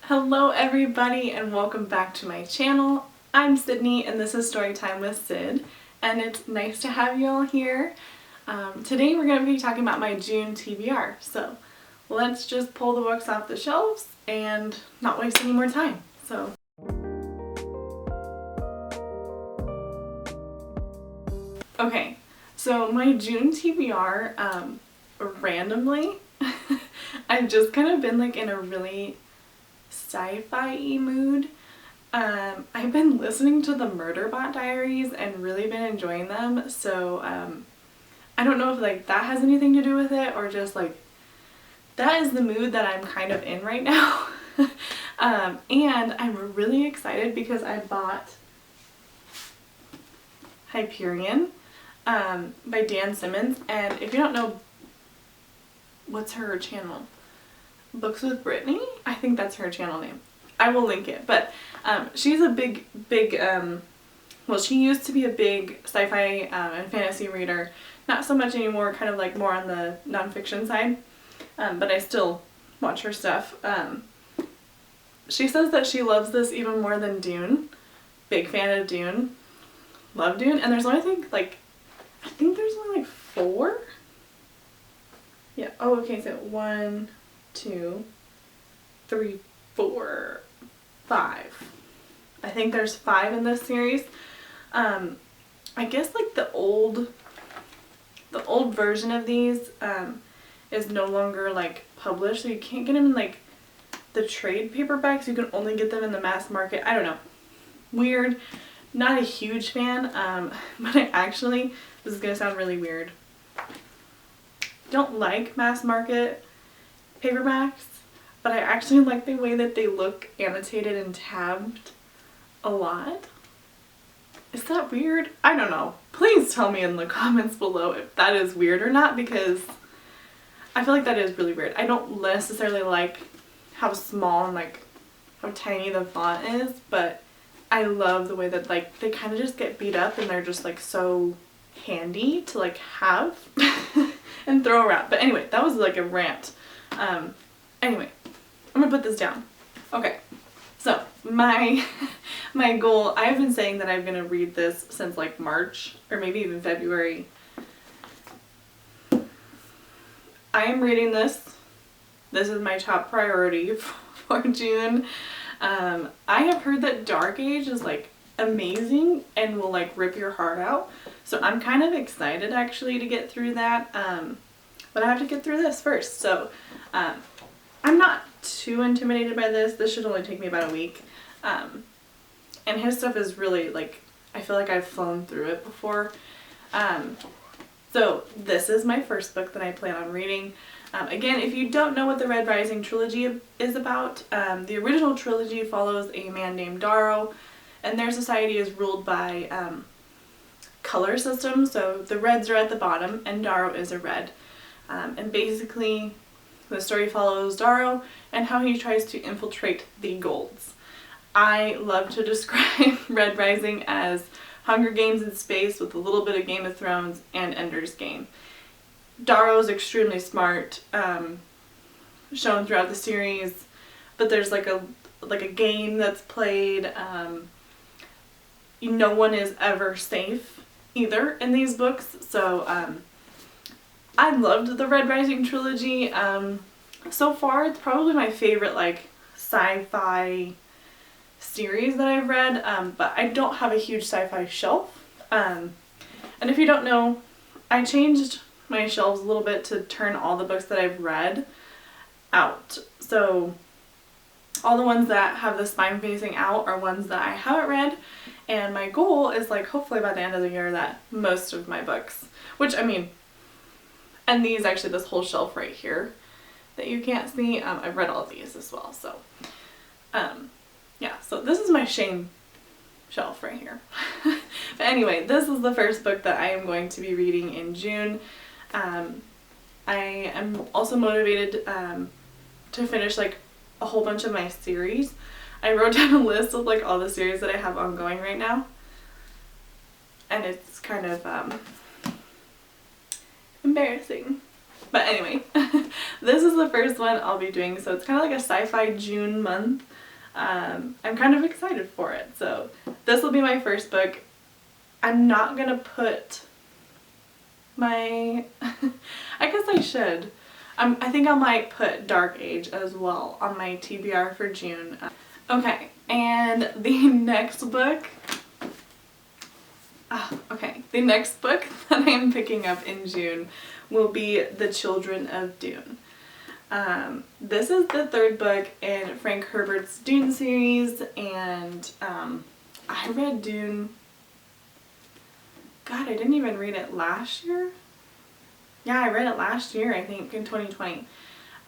Hello everybody and welcome back to my channel. I'm Sydney and this is Storytime with Sid, and it's nice to have you all here. Today we're going to be talking about my June TBR, so let's just pull the books off the shelves and not waste any more time. Okay, so my June TBR, randomly, I've just kind of been like in a really sci-fi mood. I've been listening to the Murderbot Diaries and really been enjoying them, so I don't know if like that has anything to do with it or just like that is the mood that I'm kind of in right now. And I'm really excited because I bought Hyperion by Dan Simmons, and if you don't know, what's her channel? Books with Brittany? I think that's her channel name. I will link it, but she's a big, well, she used to be a big sci-fi and fantasy reader. Not so much anymore, kind of like more on the nonfiction side, but I still watch her stuff. She says that she loves this even more than Dune. Big fan of Dune. Love Dune, and there's only I think there's only like 4? Yeah, oh okay, so 1, 2, 3, 4, 5. I think there's 5 in this series. I guess like the old version of these is no longer like published, so you can't get them in like the trade paperbacks. You can only get them in the mass market. I don't know. Weird. Not a huge fan, but I actually, this is gonna sound really weird, don't like mass market paperbacks, but I actually like the way that they look annotated and tabbed a lot. Is that weird? I don't know. Please tell me in the comments below if that is weird or not, because I feel like that is really weird. I don't necessarily like how small and like how tiny the font is, but I love the way that like they kind of just get beat up and they're just like so handy to like have and throw around. But anyway, that was like a rant. Anyway, I'm gonna put this down. Okay, so my goal, I've been saying that I'm gonna read this since like March or maybe even February. I am reading this. This is my top priority for June. I have heard that Dark Age is like amazing and will like rip your heart out, so I'm kind of excited actually to get through that, but I have to get through this first. So I'm not too intimidated by this. This should only take me about a week, and his stuff is really like, I feel like I've flown through it before. So this is my first book that I plan on reading. Again, if you don't know what the Red Rising trilogy is about, the original trilogy follows a man named Darrow, and their society is ruled by color systems. So the reds are at the bottom and Darrow is a red. And basically the story follows Darrow and how he tries to infiltrate the golds. I love to describe Red Rising as Hunger Games in space with a little bit of Game of Thrones and Ender's Game. Darrow is extremely smart, shown throughout the series, but there's like a game that's played. No one is ever safe either in these books, so I loved the Red Rising trilogy. So far it's probably my favorite like sci-fi series that I've read, but I don't have a huge sci-fi shelf, and if you don't know, I changed my shelves a little bit to turn all the books that I've read out. So all the ones that have the spine facing out are ones that I haven't read, and my goal is like hopefully by the end of the year that most of my books, which I mean, and these actually, this whole shelf right here that you can't see, I've read all of these as well. So yeah, so this is my shame shelf right here. But anyway, this is the first book that I am going to be reading in June. I am also motivated to finish like a whole bunch of my series. I wrote down a list of like all the series that I have ongoing right now, and it's kind of embarrassing. But anyway, this is the first one I'll be doing, so it's kind of like a sci-fi June month. I'm kind of excited for it. So this will be my first book. I'm not gonna put my, I guess I should. I think I might put Dark Age as well on my TBR for June. Okay, and the next book, the next book that I'm picking up in June will be The Children of Dune. This is the third book in Frank Herbert's Dune series, and I read Dune, God, I didn't even read it last year. Yeah, I read it last year, I think, in 2020.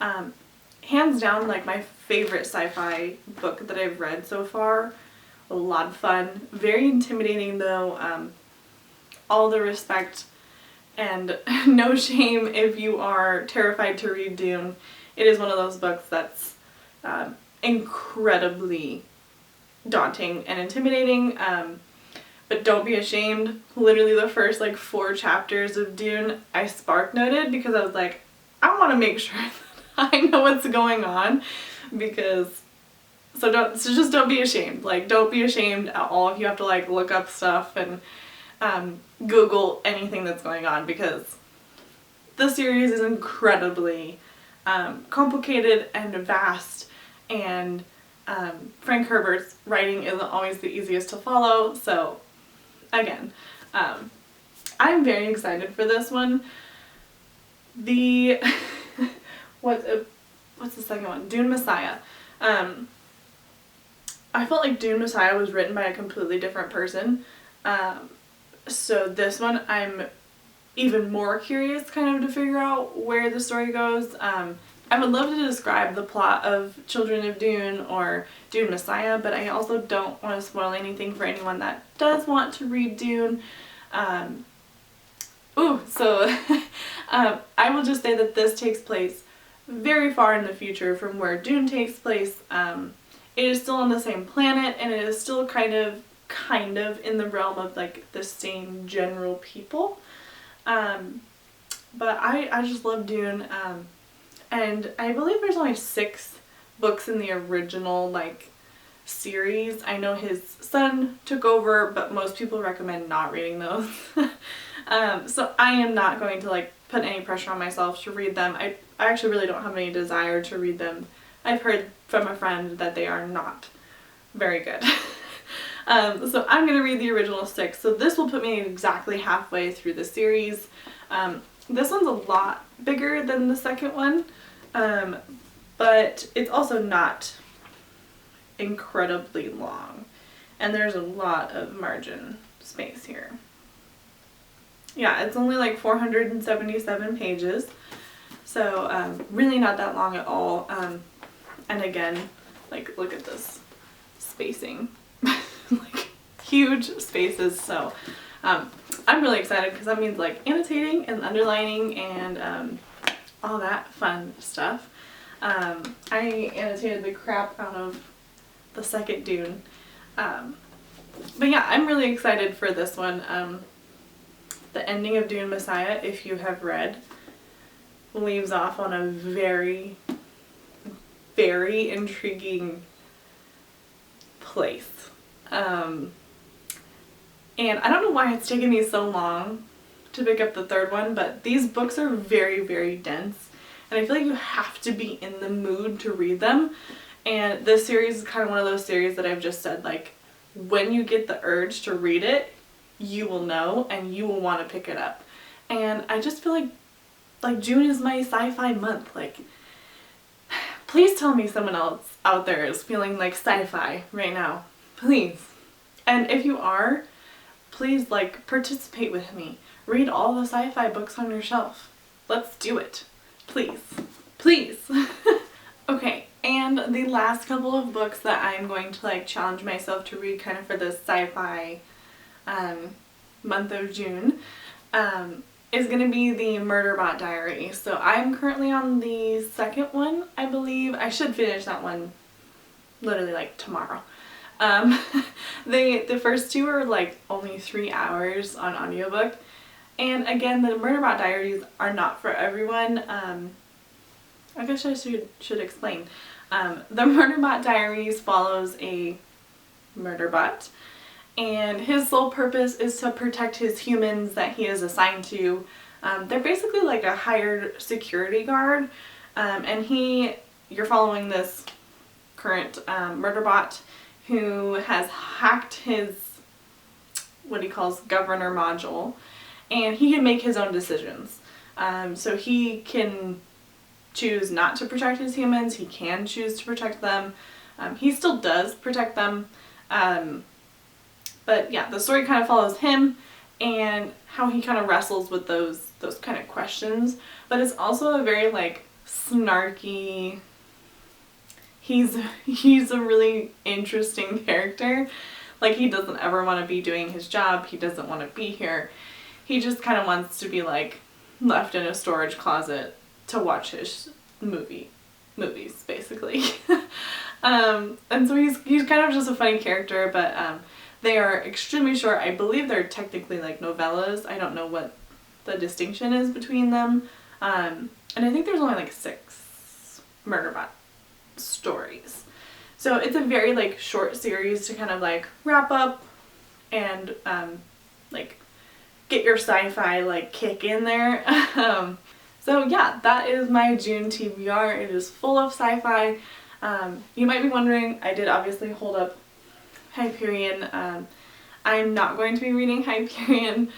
Hands down, like, my favorite sci-fi book that I've read so far. A lot of fun. Very intimidating, though. All the respect and no shame if you are terrified to read Dune. It is one of those books that's incredibly daunting and intimidating. But don't be ashamed. Literally the first like 4 chapters of Dune I spark noted because I was like, I want to make sure that I know what's going on, because so just don't be ashamed. Like, don't be ashamed at all if you have to like look up stuff and Google anything that's going on, because the series is incredibly complicated and vast, and Frank Herbert's writing isn't always the easiest to follow. So again, I'm very excited for this one. The what's the second one? Dune Messiah. I felt like Dune Messiah was written by a completely different person. So this one I'm even more curious kind of to figure out where the story goes. I would love to describe the plot of Children of Dune or Dune Messiah, but I also don't want to spoil anything for anyone that does want to read Dune. I will just say that this takes place very far in the future from where Dune takes place. It is still on the same planet, and it is still kind of in the realm of like the same general people. But I just love Dune. And I believe there's only 6 books in the original like series. I know his son took over, but most people recommend not reading those. So I am not going to like put any pressure on myself to read them. I actually really don't have any desire to read them. I've heard from a friend that they are not very good. So I'm going to read the original 6. So this will put me exactly halfway through the series. This one's a lot bigger than the second one, but it's also not incredibly long, and there's a lot of margin space here. Yeah, it's only like 477 pages, so really not that long at all. And again, like, look at this spacing. Like, huge spaces. So I'm really excited because that means like annotating and underlining and all that fun stuff. I annotated the crap out of the second Dune. But yeah, I'm really excited for this one. The ending of Dune Messiah, if you have read, leaves off on a very, very intriguing place. And I don't know why it's taken me so long to pick up the third one, but these books are very, very dense, and I feel like you have to be in the mood to read them. And this series is kind of one of those series that I've just said, like, when you get the urge to read it, you will know and you will want to pick it up. And I just feel like June is my sci-fi month. Like, please tell me someone else out there is feeling like sci-fi right now. Please. And if you are, please like participate with me. Read all the sci-fi books on your shelf. Let's do it. Please. Please. Okay, and the last couple of books that I'm going to like challenge myself to read kind of for this sci-fi month of June is going to be the Murderbot Diaries. So I'm currently on the second one, I believe. I should finish that one literally like tomorrow. The first 2 are like only 3 hours on audiobook, And again, the Murderbot Diaries are not for everyone. I guess I should explain. The Murderbot Diaries follows a murderbot, and his sole purpose is to protect his humans that he is assigned to. They're basically like a hired security guard, and you're following this current murderbot who has hacked his, what he calls, governor module, and he can make his own decisions. So he can choose not to protect his humans, he can choose to protect them. He still does protect them. But yeah, the story kind of follows him and how he kind of wrestles with those kind of questions. But it's also a very like snarky, he's a really interesting character. Like, he doesn't ever want to be doing his job, he doesn't want to be here. He just kind of wants to be like left in a storage closet to watch his movies basically. And so he's kind of just a funny character, but they are extremely short. I believe they're technically like novellas. I don't know what the distinction is between them. And I think there's only like 6 Murderbot stories. So it's a very like short series to kind of like wrap up and like get your sci-fi like kick in there. So yeah, that is my June TBR. It is full of sci-fi. You might be wondering, I did obviously hold up Hyperion. I'm not going to be reading Hyperion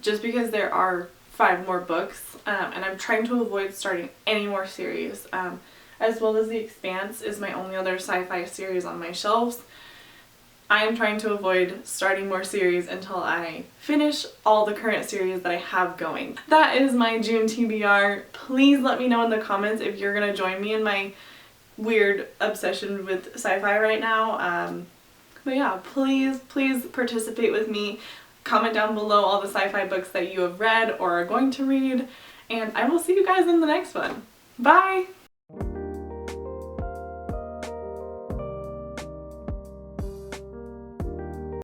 just because there are 5 more books, and I'm trying to avoid starting any more series. As well as The Expanse is my only other sci-fi series on my shelves. I am trying to avoid starting more series until I finish all the current series that I have going. That is my June TBR. Please let me know in the comments if you're gonna join me in my weird obsession with sci-fi right now. But yeah, please participate with me. Comment down below all the sci-fi books that you have read or are going to read, and I will see you guys in the next one. Bye!